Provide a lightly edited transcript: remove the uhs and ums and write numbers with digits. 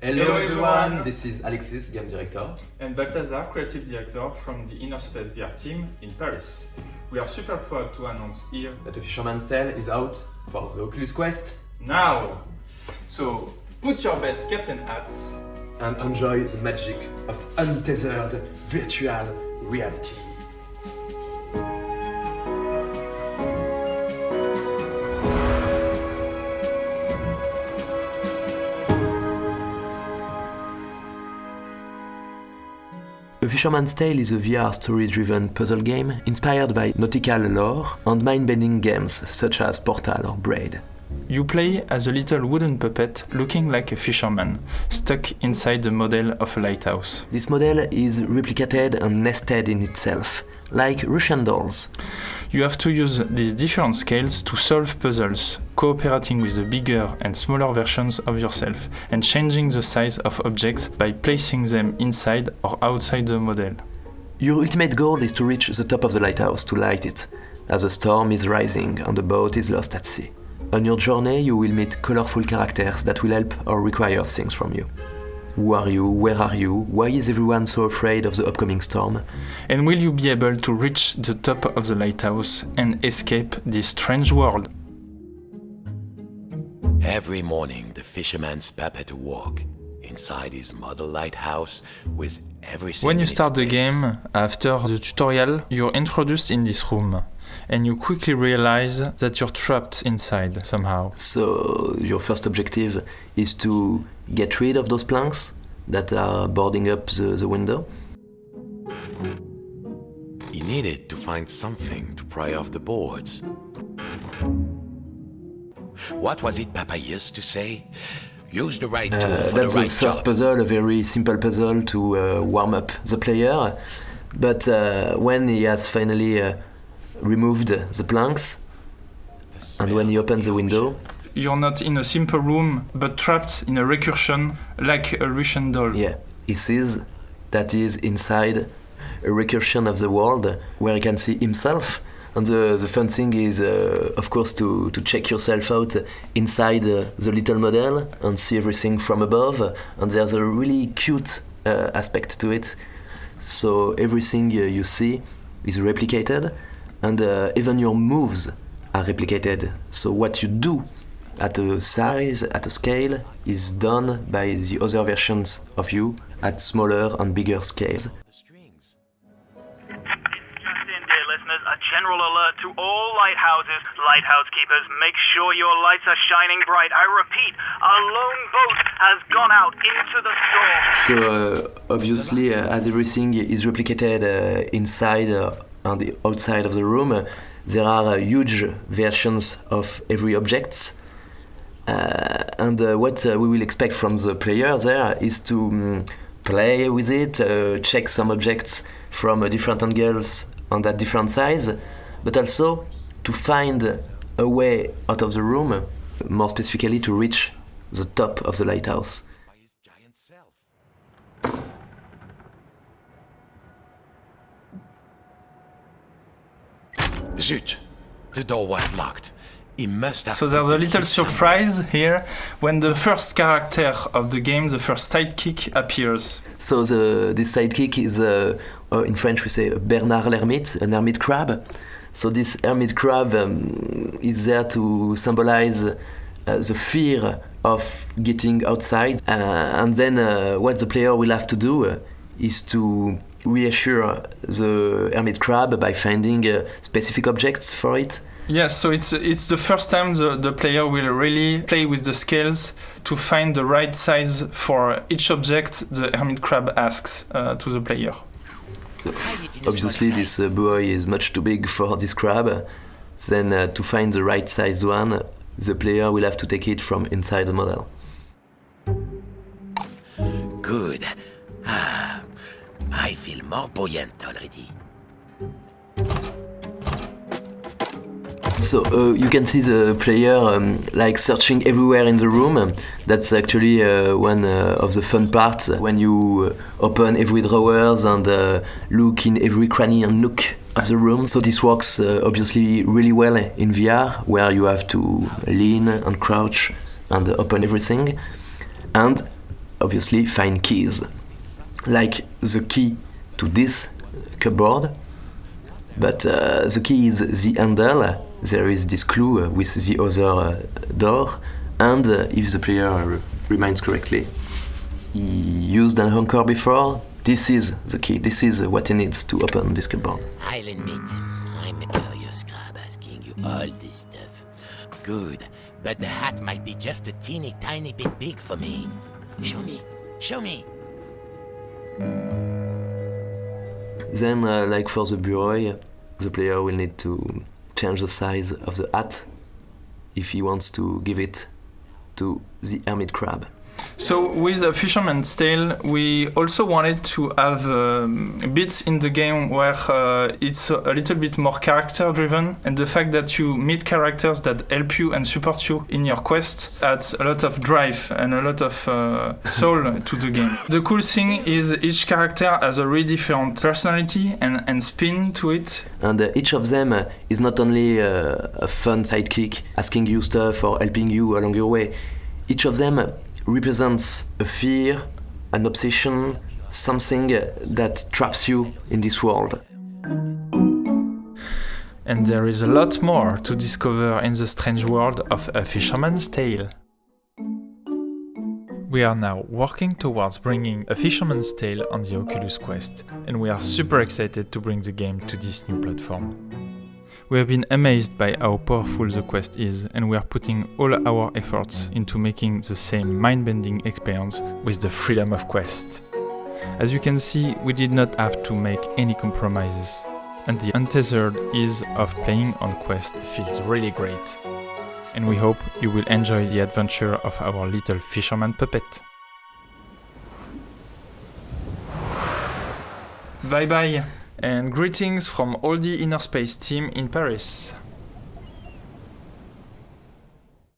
Hello everyone, this is Alexis, game director. And Balthazar, creative director from the Inner Space VR team in Paris. We are super proud to announce here that the Fisherman's Tale is out for the Oculus Quest now! So, put your best captain hats and enjoy the magic of untethered virtual reality. A Fisherman's Tale is a VR story-driven puzzle game inspired by nautical lore and mind-bending games such as Portal or Braid. You play as a little wooden puppet looking like a fisherman, stuck inside the model of a lighthouse. This model is replicated and nested in itself, like Russian dolls. You have to use these different scales to solve puzzles, cooperating with the bigger and smaller versions of yourself, and changing the size of objects by placing them inside or outside the model. Your ultimate goal is to reach the top of the lighthouse to light it, as a storm is rising and the boat is lost at sea. On your journey, you will meet colorful characters that will help or require things from you. Who are you? Where are you? Why is everyone so afraid of the upcoming storm? And will you be able to reach the top of the lighthouse and escape this strange world? Every morning, the fisherman's puppet walk inside his model lighthouse with everything. When you in start its the place. game, after the tutorial, you're introduced in this room, and you quickly realize that you're trapped inside somehow. So your first objective is to get rid of those planks that are boarding up the window. He needed to find something to pry off the boards. What was it Papa used to say? Use the right tool for That's the right the first job. puzzle, a very simple puzzle to warm up the player. But when he has finally removed the planks, The and smell when he of opens the window, You're not in a simple room, but trapped in a recursion like a Russian doll. he sees that he's inside a recursion of the world where he can see himself. And the fun thing is, of course, to check yourself out inside the little model and see everything from above. And there's a really cute aspect to it. So everything you see is replicated, and even your moves are replicated. So what you do at a size, at a scale, is done by the other versions of you at smaller and bigger scales. The strings. Just in, dear listeners, a general alert to all lighthouses. Lighthouse keepers, make sure your lights are shining bright. I repeat, a lone boat has gone out into the storm. So obviously, as everything is replicated inside and outside of the room, there are huge versions of every object. And what we will expect from the player there is to play with it, check some objects from different angles and at different size, but also to find a way out of the room, more specifically to reach the top of the lighthouse. By his giant self. Zut! The door was locked. He must have. So there's put a the little key somewhere. surprise here when the first character of the game, the first sidekick, appears. So this sidekick is, in French we say Bernard l'ermite, an hermit crab. So this hermit crab is there to symbolize the fear of getting outside. And then what the player will have to do is to reassure the hermit crab by finding specific objects for it. Yes, so it's the first time the player will really play with the scales to find the right size for each object the hermit crab asks to the player. So obviously this buoy is much too big for this crab. Then to find the right size one, the player will have to take it from inside the model. Good. I feel more buoyant already. So you can see the player like searching everywhere in the room. That's actually one of the fun parts when you open every drawers and look in every cranny and nook of the room. So this works obviously really well in VR, where you have to lean and crouch and open everything. And obviously find keys, like the key to this cupboard, but the key is the handle. There is this clue with the other door, and if the player reminds correctly, he used an anchor before. This is the key. This is what he needs to open this cupboard. I'll admit, I'm a curious crab asking you all this stuff. Good, but the hat might be just a teeny tiny bit big for me. Show me, show me. Then, like for the bureau, the player will need to change the size of the hat if he wants to give it to the hermit crab. So with a Fisherman's Tale, we also wanted to have bits in the game where it's a little bit more character-driven, and the fact that you meet characters that help you and support you in your quest adds a lot of drive and a lot of soul to the game. The cool thing is each character has a really different personality and spin to it. And each of them is not only a fun sidekick asking you stuff or helping you along your way. Each of them represents a fear, an obsession, something that traps you in this world. And there is a lot more to discover in the strange world of A Fisherman's Tale. We are now working towards bringing A Fisherman's Tale on the Oculus Quest, and we are super excited to bring the game to this new platform. We have been amazed by how powerful the Quest is, and we are putting all our efforts into making the same mind-bending experience with the freedom of Quest. As you can see, we did not have to make any compromises, and the untethered ease of playing on Quest feels really great. And we hope you will enjoy the adventure of our little fisherman puppet. Bye bye! And greetings from all the Inner Space team in Paris.